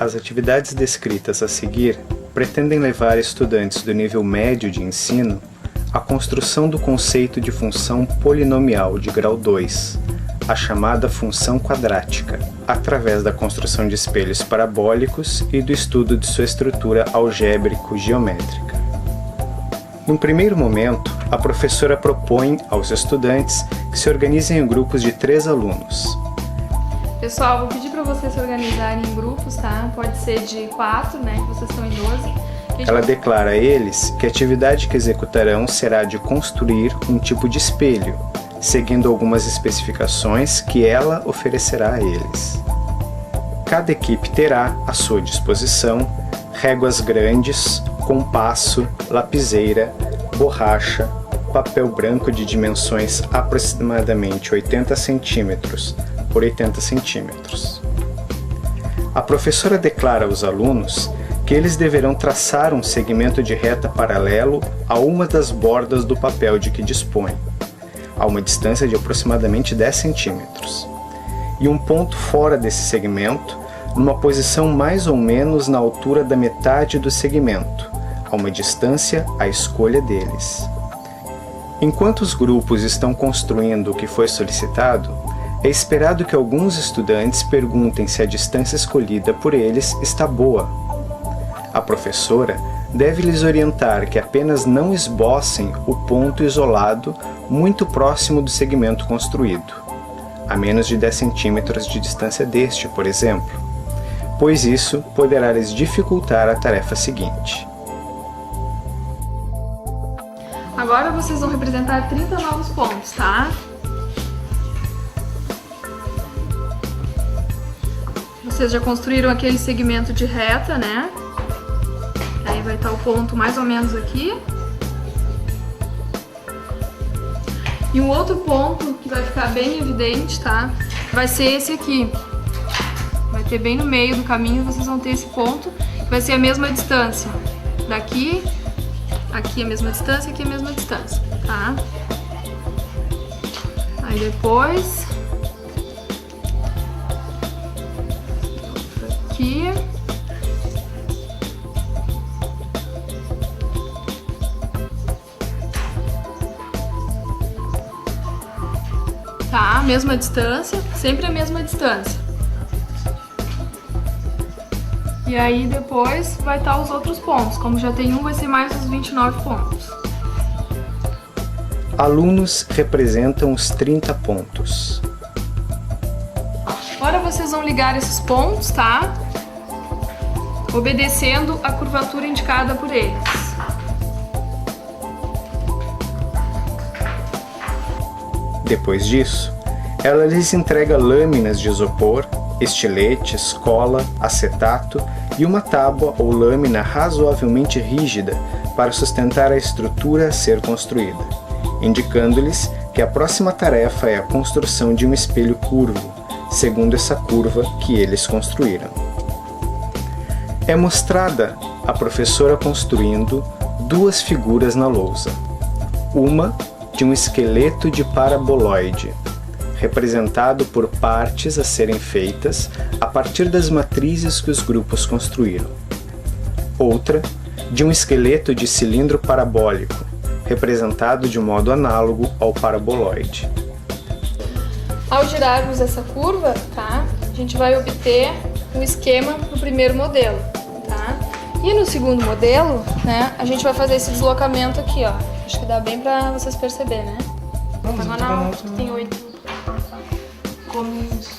As atividades descritas a seguir pretendem levar estudantes do nível médio de ensino à construção do conceito de função polinomial de grau 2, a chamada função quadrática, através da construção de espelhos parabólicos e do estudo de sua estrutura algébrico-geométrica. Num primeiro momento, a professora propõe aos estudantes que se organizem em grupos de 3 alunos. Pessoal, vou pedir para vocês se organizarem em grupos, tá? Pode ser de 4, né? Que vocês estão em 12. Ela declara a eles que a atividade que executarão será de construir um tipo de espelho, seguindo algumas especificações que ela oferecerá a eles. Cada equipe terá à sua disposição réguas grandes, compasso, lapiseira, borracha, papel branco de dimensões aproximadamente 80 cm por 80 cm. A professora declara aos alunos que eles deverão traçar um segmento de reta paralelo a uma das bordas do papel de que dispõem, a uma distância de aproximadamente 10 cm, e um ponto fora desse segmento, numa posição mais ou menos na altura da metade do segmento, a uma distância à escolha deles. Enquanto os grupos estão construindo o que foi solicitado, é esperado que alguns estudantes perguntem se a distância escolhida por eles está boa. A professora deve lhes orientar que apenas não esbocem o ponto isolado muito próximo do segmento construído, a menos de 10 cm de distância deste, por exemplo, pois isso poderá lhes dificultar a tarefa seguinte. Agora vocês vão representar 30 novos pontos, tá? Vocês já construíram aquele segmento de reta, né? Aí vai estar o ponto mais ou menos aqui. E um outro ponto que vai ficar bem evidente, tá? Vai ser esse aqui. Vai ter bem no meio do caminho, vocês vão ter esse ponto. Vai ser a mesma distância. Daqui, aqui a mesma distância, aqui a mesma distância, tá? Aí depois... aqui... Tá, mesma distância, sempre a mesma distância. E aí depois vai estar os outros pontos, como já tem um, vai ser mais os 29 pontos. Alunos representam os 30 pontos. Agora vocês vão ligar esses pontos, tá? Obedecendo a curvatura indicada por eles. Depois disso, ela lhes entrega lâminas de isopor, estiletes, cola, acetato e uma tábua ou lâmina razoavelmente rígida para sustentar a estrutura a ser construída, indicando-lhes que a próxima tarefa é a construção de um espelho curvo, segundo essa curva que eles construíram. É mostrada a professora construindo 2 figuras na lousa, uma de um esqueleto de paraboloide, representado por partes a serem feitas a partir das matrizes que os grupos construíram. Outra, de um esqueleto de cilindro parabólico, representado de modo análogo ao paraboloide. Ao girarmos essa curva, tá? A gente vai obter um esquema do primeiro modelo, tá? E no segundo modelo, né, a gente vai fazer esse deslocamento aqui, ó. Acho que dá bem pra vocês perceberem, né? Diagonal, tem 8 cômodos.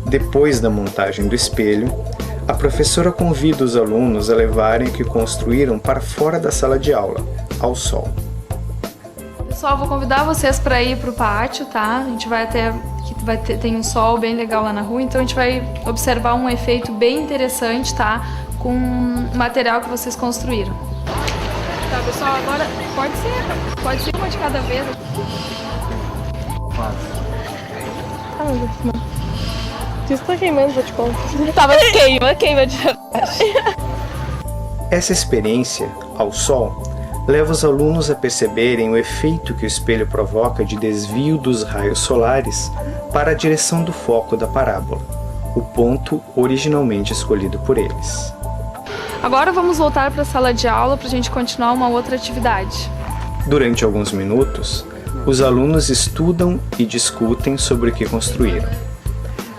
Depois da montagem do espelho, a professora convida os alunos a levarem o que construíram para fora da sala de aula, ao sol. Pessoal, vou convidar vocês para ir para o pátio, tá? A gente vai até... tem um sol bem legal lá na rua, então a gente vai observar um efeito bem interessante, tá? Com o material que vocês construíram. Tá, pessoal, agora pode ser uma de cada vez. Isso tá queimando, vou te contar. Tava queima de verdade. Essa experiência, ao sol, leva os alunos a perceberem o efeito que o espelho provoca de desvio dos raios solares para a direção do foco da parábola, o ponto originalmente escolhido por eles. Agora vamos voltar para a sala de aula para a gente continuar uma outra atividade. Durante alguns minutos, os alunos estudam e discutem sobre o que construíram.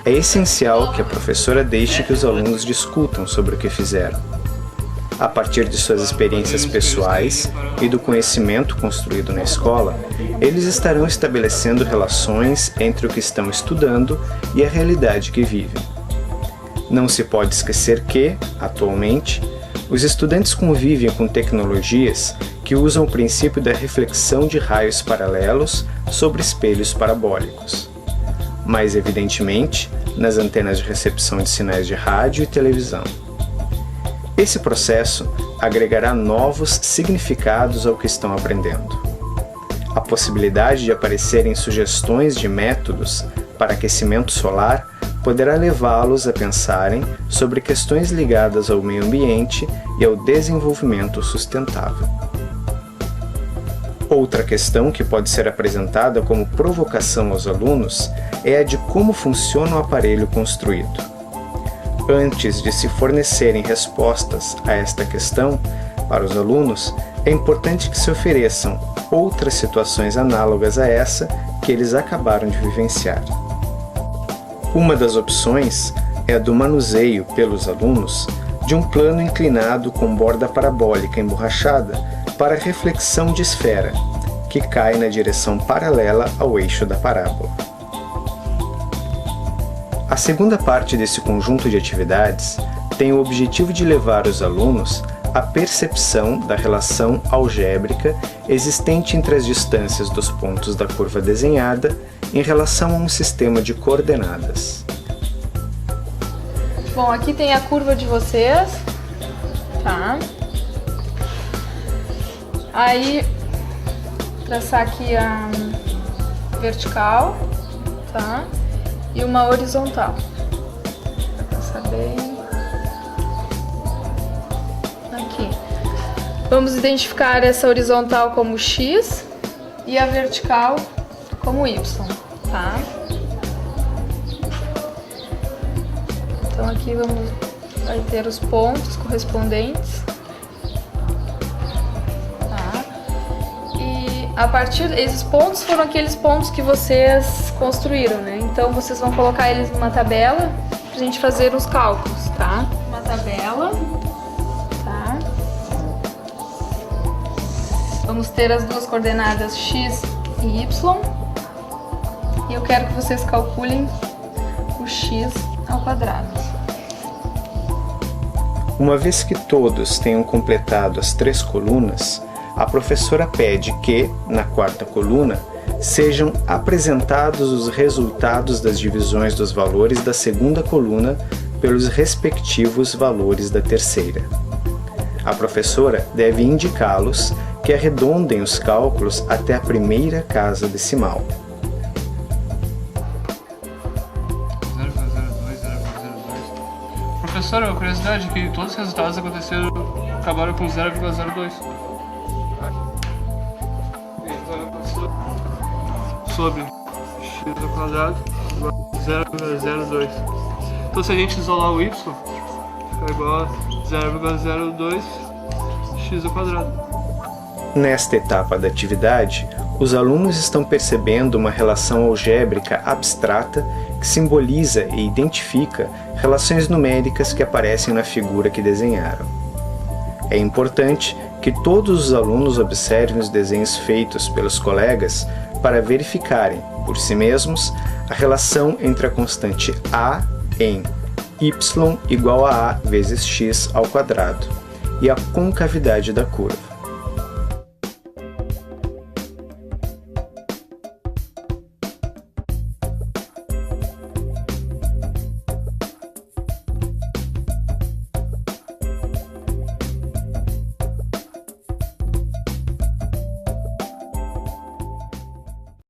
É essencial que a professora deixe que os alunos discutam sobre o que fizeram. A partir de suas experiências pessoais e do conhecimento construído na escola, eles estarão estabelecendo relações entre o que estão estudando e a realidade que vivem. Não se pode esquecer que, atualmente, os estudantes convivem com tecnologias que usam o princípio da reflexão de raios paralelos sobre espelhos parabólicos. Mais evidentemente, nas antenas de recepção de sinais de rádio e televisão. Esse processo agregará novos significados ao que estão aprendendo. A possibilidade de aparecerem sugestões de métodos para aquecimento solar poderá levá-los a pensarem sobre questões ligadas ao meio ambiente e ao desenvolvimento sustentável. Outra questão que pode ser apresentada como provocação aos alunos é a de como funciona o aparelho construído. Antes de se fornecerem respostas a esta questão, para os alunos, é importante que se ofereçam outras situações análogas a essa que eles acabaram de vivenciar. Uma das opções é a do manuseio pelos alunos de um plano inclinado com borda parabólica emborrachada para reflexão de esfera, que cai na direção paralela ao eixo da parábola. A segunda parte desse conjunto de atividades tem o objetivo de levar os alunos à percepção da relação algébrica existente entre as distâncias dos pontos da curva desenhada em relação a um sistema de coordenadas. Bom, aqui tem a curva de vocês, tá? Aí, traçar aqui a vertical, tá? E uma horizontal. Pra traçar bem. Aqui. Vamos identificar essa horizontal como X e a vertical como Y, tá? Então aqui vai ter os pontos correspondentes. A partir desses pontos foram aqueles pontos que vocês construíram, né? Então vocês vão colocar eles numa tabela pra gente fazer os cálculos, tá? Uma tabela, tá? Vamos ter as duas coordenadas x e y. E eu quero que vocês calculem o x ao quadrado. Uma vez que todos tenham completado as 3 colunas, a professora pede que, na 4ª coluna, sejam apresentados os resultados das divisões dos valores da 2ª coluna pelos respectivos valores da 3ª. A professora deve indicá-los que arredondem os cálculos até a primeira casa decimal. 0,02. Professora, a curiosidade é que todos os resultados acabaram com 0,02. Sobre x ao quadrado igual a 0,02. Então se a gente isolar o y, fica igual a 0,02 x ao quadrado. Nesta etapa da atividade, os alunos estão percebendo uma relação algébrica abstrata que simboliza e identifica relações numéricas que aparecem na figura que desenharam. É importante que todos os alunos observem os desenhos feitos pelos colegas para verificarem, por si mesmos, a relação entre a constante A em y igual a vezes x ao quadrado e a concavidade da curva.